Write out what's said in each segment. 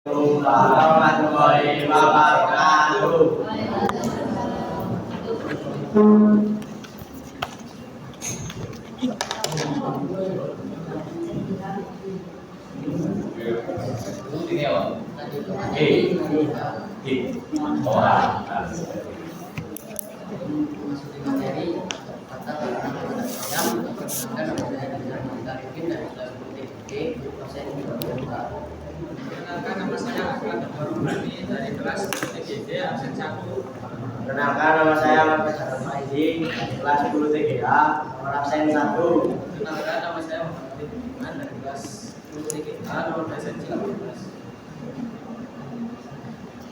Warahmatullahi wabarakatuh. Ini apa? Perkenalkan, nama saya Ahmad Al-Faruni dari kelas TGD absen 1. Perkenalkan, nama saya Ahmad Al-Faruni dari kelas 10 TGA nomor absen 1. Perkenalkan, nama saya Muhammad Iman dari kelas 10 TGA nomor absen 13.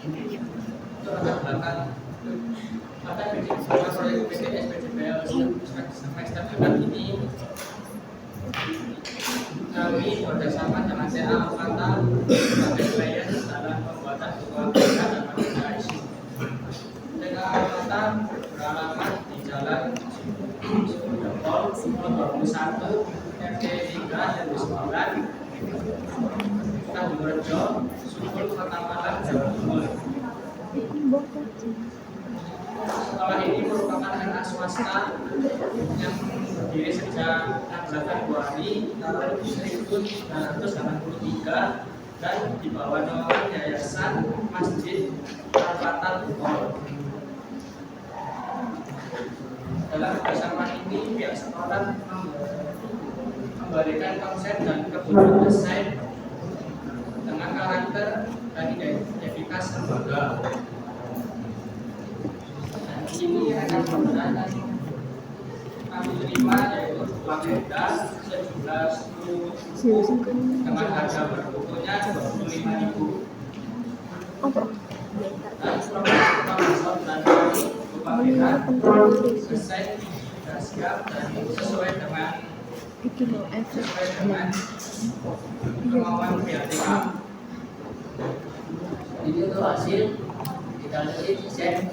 Untuk latar belakang pada proyek PDS PDPL semester depan ini, kami bekerjasama dengan CA Angkatan sebagai player dalam pembuatan sebuah berita dan media isu. CA Angkatan beralamat di Jalan Sukudepol, nomor 21, RT 3 dan 9, Tanggulrejo, Sukul, Kota Malang, Jawa Timur. Sekolah ini merupakan anak swasta yang berdiri sejak 16 Februari tahun 1983 dan di bawah naungan Yayasan Masjid Al-Fatal Bukhor. Dalam kerjasama ini, pihak sekolah memberikan konsep dan kebutuhan desain dengan karakter dan identitas lembaga. Ini akan menggunakan kami terima yaitu uang beda sejumlah 10.000 dengan harga berbukunya 25.000. Dan program dan berupa beda selesai sudah siap dan sesuai dengan kemauan pihak TK. Ini untuk hasil kita lihat desain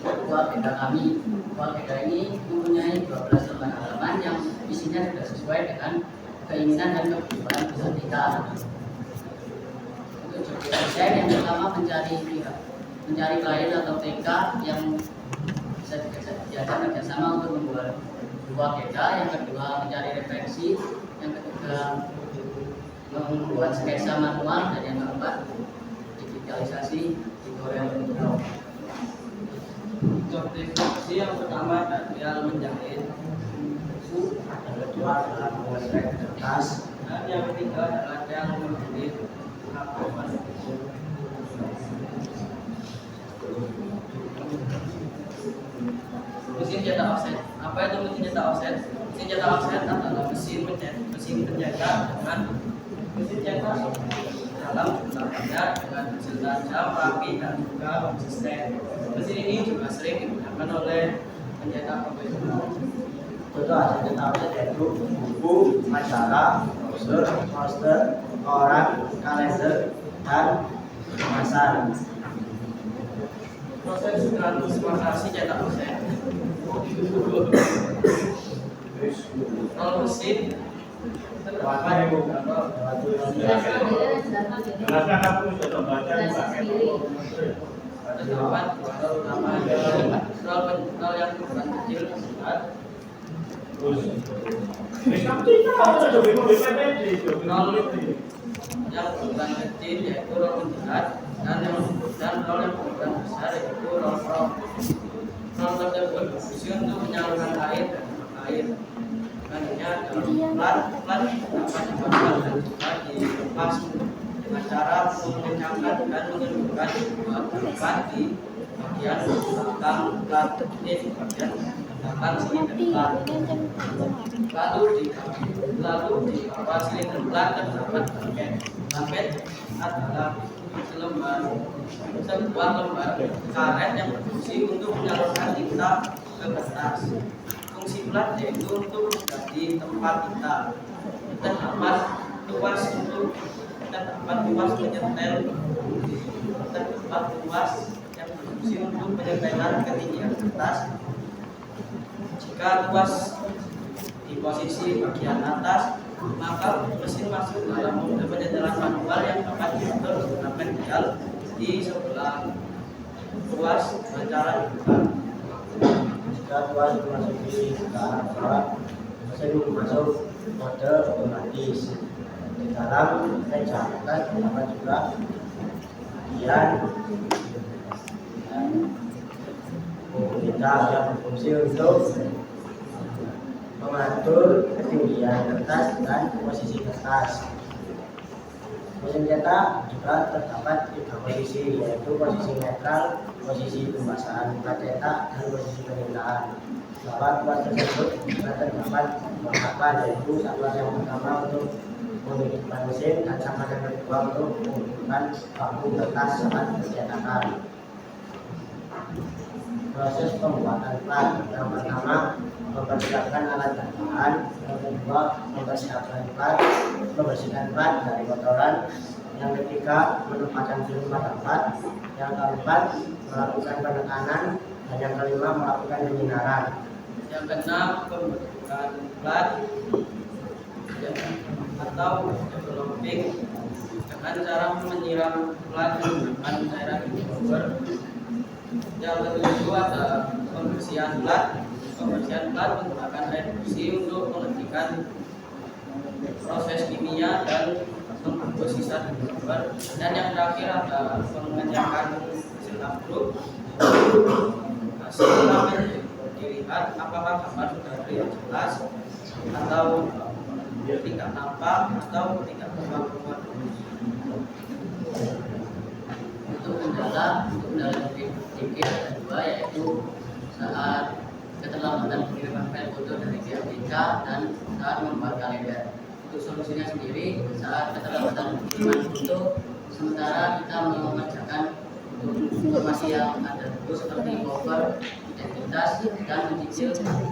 buah beda kami. Buah beda ini mempunyai 12 lembar halaman yang isinya sudah sesuai dengan keinginan dan kebutuhan peserta kita. Untuk joki desain yang pertama mencari klien atau TK yang bisa diajak kerjasama untuk membuat buah beda. Yang kedua mencari refleksi. Yang ketiga membuat sketsa manual, dan yang keempat digitalisasi tutorial untuk Untuk deskripsi yang pertama adalah menjahit buku, Yang kedua adalah mengetrek kertas. dan yang ketiga adalah yang menjahit halaman. Mesin cetak offset. Apa itu mesin cetak offset? Mesin cetak offset adalah mesin pencetak dengan mesin cetak dalam jumlahnya dengan hasil tajam, rapi, dan juga konsisten. Mesin ini juga sering digunakan oleh pencetak komputer. Itu hasil cetaknya yaitu buku, majalah, brosur, poster, koran, kalender, dan kemasan. Proses transformasi cetak offset. Kalau mesin Jelaskan aku sudah baca terdapat utama nol yang ukuran kecil nol yang ukuran kecil yaitu roll penjerat, dan nol yang ukuran besar yaitu roll prop. Nol tersebut berfungsi untuk penyaluran air dan air. Selanjutnya pelan dapat dibakar dan juga dilepas dengan cara mengencangkan dan menundukkan beban di bagian belakang plat ini di bagian belakang silinder plat. Lalu di bawah silinder plat terdapat lampet adalah sebuah lembar karet yang berfungsi untuk menyalurkan tinta ke kertas. Fungsi plat yaitu untuk menjadi tempat tinta. Terdapat tuas menyetel, terdapat tuas yang berfungsi untuk penyetelan ketinggian kertas. Jika tuas di posisi bagian atas, maka mesin masuk dalam mode penyetelan manual yang akan diatur menggunakan dial di sebelah ruas acara dibuka. Jika tuas memasuki tahap mesin masuk mode otomatis. Di dalam meja atas terdapat juga bagian kita yang berfungsi untuk mengatur ketinggian kertas dan posisi kertas. Mesin cetak juga terdapat 3 posisi, yaitu posisi netral, posisi pembasahan plat cetak, dan posisi penindaan. Dalam tuas tersebut juga terdapat 2 tahapan, yaitu tahapan yang pertama untuk menghidupkan mesin dan tahapan yang kedua untuk menghidupkan bangku kertas saat pencetakan. Proses pembuatan plat yang pertama mempersiapkan alat tambahan, yang kedua mempersiapkan plat, membersihkan plat dari kotoran, yang ketiga menempatkan film pada plat, yang keempat melakukan penekanan, dan yang kelima melakukan penyinaran. Yang keenam pembentukan plat atau developing dengan cara menyiram plat menggunakan cairan hidropower. Yang ketujuh ada pembersihan plat menggunakan air bersih untuk menghentikan proses kimia dan membungkus sisa hidropower. Dan yang terakhir ada pengecekan hasil upload. Setelah dilihat apakah gambar sudah terlihat jelas atau tidak nampak atau tidak nampak. Untuk kendala titik ada 2, yaitu saat keterlambatan pengiriman file foto dari pihak BK dan saat membuat kalender. Untuk solusinya sendiri, saat keterlambatan pengiriman foto, sementara kita mengerjakan untuk informasi yang ada itu seperti cover, identitas, dan mencicil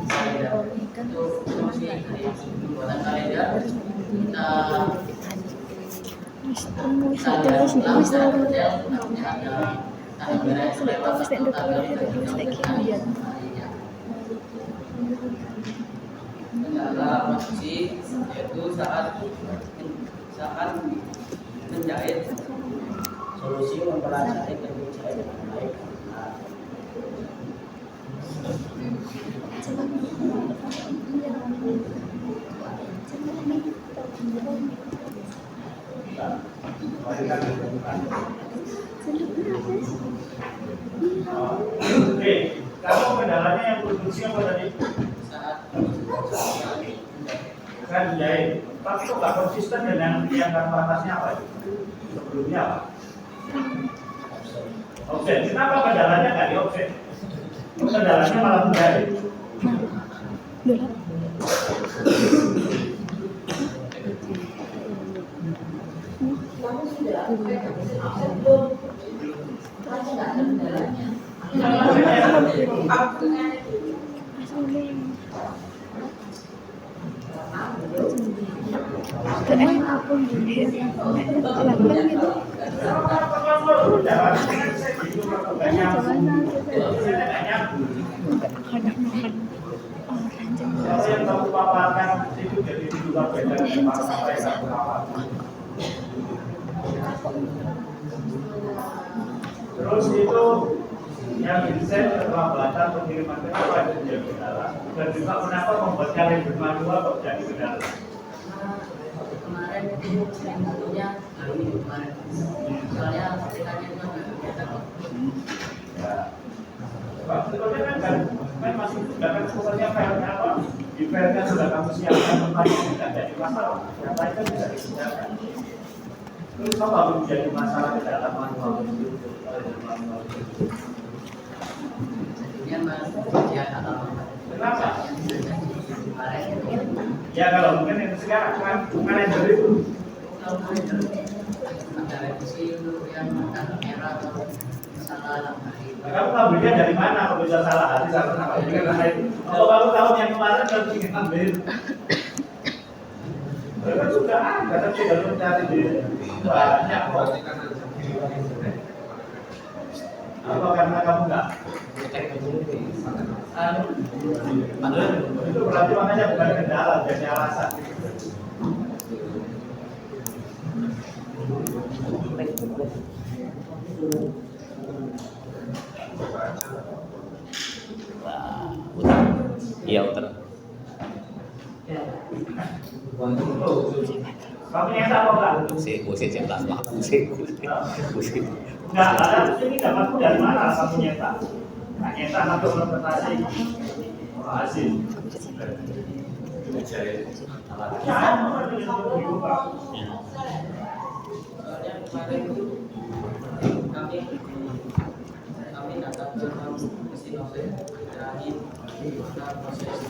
kalender. Untuk solusi dari pembuatan kalender, kita lihat ulang secara detail, takutnya ada tanda merah yang lewat atau tanda tidak Kendala posisi yaitu saat menjahit. Solusi mempelajari teknik jahit dengan baik. Oke, kamu kendalanya yang produksi apa tadi? Saat Kan jahit, tapi kok nggak konsisten dengan yang kartu atasnya apa? Sebelumnya apa? Offset. Kenapa kendalanya nggak di offset? Kendalanya malah menjahit. Kalau yang kamu paparkan itu jadi juga beda dengan apa yang kamu paparkan. Terus itu yang desain keterlambatan pengiriman kenapa itu menjadi kendala, dan juga kenapa membuat kalender manual kok jadi kendala. Kemarin itu tentunya baru minggu kemarin, soalnya aplikasinya itu nggak kelihatan kok. Ya, Pak, sebetulnya kan masih sudah kan sebenarnya filenya apa? Di filenya sudah kamu siapkan pertanyaan tidak jadi masalah, yang lain kan bisa dikerjakan. Terus apa menjadi masalah di dalam manual itu? Jadinya mas dia halaman Kenapa? kemarin itu Ya kalau mungkin yang sekarang kan kalender itu. kalau kalender ada revisi untuk yang tanggal merah atau salah hari. Nah, kamu ngambilnya dari mana? Kalau bisa salah hati sama kenapa? Kalau kamu tahu yang kemarin kan ingin ambil. Kan sudah ada, tapi kalau mencari di banyak kok. Apa karena kamu nggak? Itu berarti makanya bukan kendala, jadi alasan. Wah, utang. Iya utang. Kamu nyata apa enggak? Kusik jelas lah, kusik. Enggak, ada ini dapatmu dari mana kamu nyata? Nah, nyata atau interpretasi? Oh, hasil. Jangan berubah. Soalnya kemarin itu kami datang ke mesin novel terakhir pada proses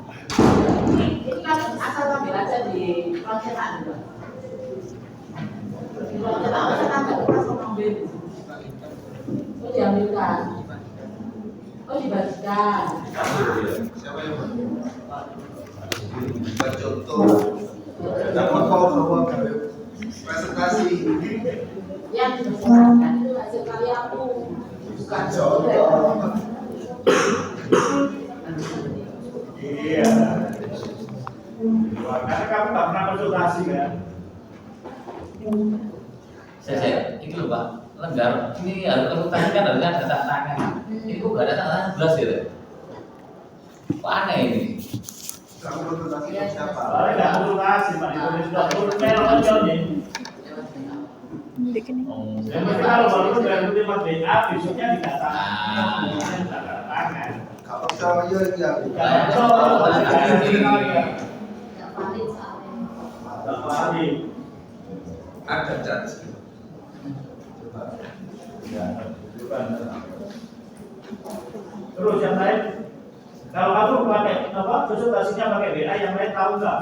Itu kan asal ambil aja di percetakan. Di percetakan kan ada langsung ambil. Oh diambilkan. Oh dibagikan. Siapa yang buat contoh? Dapat kau bawa presentasi. Yang dibagikan itu hasil karyaku, bukan Contoh. Iya. Karena kamu nggak pernah konsultasi kan? Saya itu loh Pak, lenggar ini harus konsultasi kan harusnya ada tanda tangan. Ini kok gak ada tanda tangan jelas gitu. Kok aneh ini? Kamu konsultasi dengan siapa? Soalnya nggak konsultasi, Pak. Itu sudah turunnya aja nih. Oh, Yang penting kalau baru dari lewat WA, besoknya didatangkan. Tanda tangan. Kalau sama dia yang Kalau tanda tangan ini Tidak valid soalnya. nggak valid. ada cat. Ya, bukan. Terus yang lain, kalau kamu pakai apa konsultasinya pakai WA, yang lain tahu nggak?